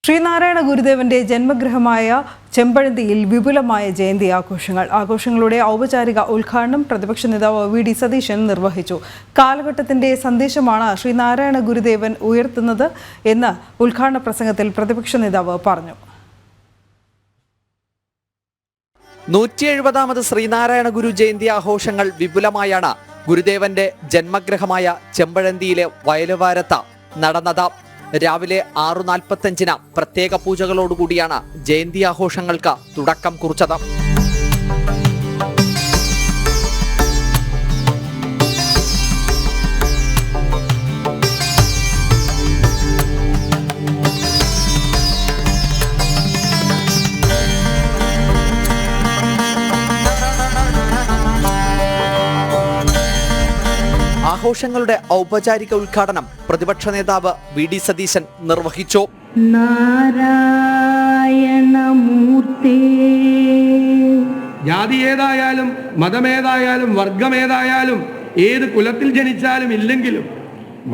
ശ്രീനാരായണ ഗുരുദേവന്റെ ജന്മഗൃഹമായ ചെമ്പഴന്തിയിൽ വിപുലമായ ജയന്തി ആഘോഷങ്ങളുടെ ഔപചാരിക ഉദ്ഘാടനം പ്രതിപക്ഷ നേതാവ് വി.ഡി. സതീശൻ നിർവഹിച്ചു. കാലഘട്ടത്തിന്റെ സന്ദേശമാണ് ശ്രീനാരായണ ഗുരുദേവൻ ഉയർത്തുന്നത് എന്ന് ഉദ്ഘാടന പ്രസംഗത്തിൽ പ്രതിപക്ഷ നേതാവ് പറഞ്ഞു. 170ാമത് ശ്രീനാരായണ ഗുരു ജയന്തി ആഘോഷങ്ങൾ വിപുലമായാണ് ഗുരുദേവന്റെ ജന്മഗൃഹമായ ചെമ്പഴന്തിയിലെ വയലുവാരത്ത് നടന്നത്. രാവിലെ 6:45 പ്രത്യേക പൂജകളോടുകൂടിയാണ് ജയന്തി ആഘോഷങ്ങൾക്ക് തുടക്കം കുറിച്ചത്. ആഘോഷങ്ങളുടെ ഔപചാരിക ഉദ്ഘാടനം പ്രതിപക്ഷ നേതാവ് വി.ഡി. സതീശൻ നിർവഹിച്ചു. ജാതി ഏതായാലും മതമേതായാലും വർഗമേതായാലും ഏത് കുലത്തിൽ ജനിച്ചാലും ഇല്ലെങ്കിലും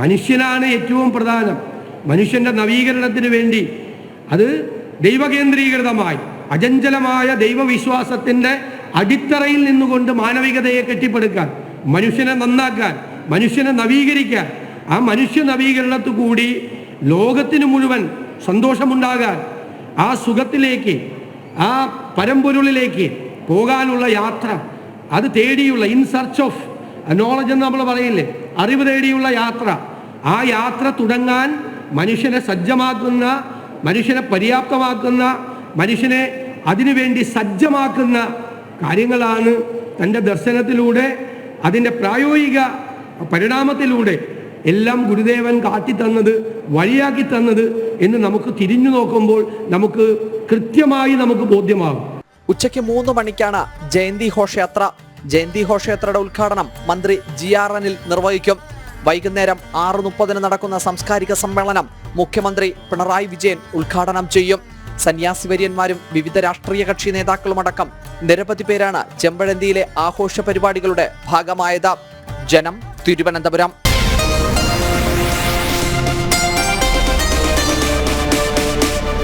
മനുഷ്യനാണ് ഏറ്റവും പ്രധാനം. മനുഷ്യന്റെ നവീകരണത്തിന് വേണ്ടി അത് ദൈവകേന്ദ്രീകൃതമായി അചഞ്ചലമായ ദൈവവിശ്വാസത്തിന്റെ അടിത്തറയിൽ നിന്നുകൊണ്ട് മാനവികതയെ കെട്ടിപ്പടുക്കാൻ, മനുഷ്യനെ നന്നാക്കാൻ, മനുഷ്യനെ നവീകരിക്കാൻ, ആ മനുഷ്യ നവീകരണത്തിൽ കൂടി ലോകത്തിന് മുഴുവൻ സന്തോഷമുണ്ടാകാൻ, ആ സുഖത്തിലേക്ക്, ആ പരമ്പൊരുളിലേക്ക് പോകാനുള്ള യാത്ര, അത് തേടിയുള്ള ഇൻ സെർച്ച് ഓഫ് നോളജ് എന്ന് നമ്മൾ പറയില്ലേ, അറിവ് തേടിയുള്ള യാത്ര, ആ യാത്ര തുടങ്ങാൻ മനുഷ്യനെ സജ്ജമാക്കുന്ന, മനുഷ്യനെ പര്യാപ്തമാക്കുന്ന, മനുഷ്യനെ അതിനുവേണ്ടി സജ്ജമാക്കുന്ന കാര്യങ്ങളാണ് തൻ്റെ ദർശനത്തിലൂടെ, അതിൻ്റെ പ്രായോഗിക പരിണാമത്തിലൂടെ എല്ലാം ഗുരുദേവൻ കാട്ടിത്തന്നത്, വഴിയാക്കി തന്നത് എന്ന് നമുക്ക് തിരിഞ്ഞു നോക്കുമ്പോൾ നമുക്ക് കൃത്യമായി നമുക്ക് ബോധ്യമാകും. ഉച്ചയ്ക്ക് 3 മണിക്കാണ് ജയന്തി ഘോഷയാത്ര. ജയന്തി ഘോഷയാത്രയുടെ ഉദ്ഘാടനം മന്ത്രി ജി.ആർ. അനിൽ നിർവഹിക്കും. വൈകുന്നേരം 6:30 നടക്കുന്ന സാംസ്കാരിക സമ്മേളനം മുഖ്യമന്ത്രി പിണറായി വിജയൻ ഉദ്ഘാടനം ചെയ്യും. സന്യാസി വര്യന്മാരും വിവിധ രാഷ്ട്രീയ കക്ഷി നേതാക്കളുമടക്കം നിരവധി പേരാണ് ചെമ്പഴന്തിയിലെ ആഘോഷ പരിപാടികളുടെ ഭാഗമായത്. ജനം, തിരുവനന്തപുരം.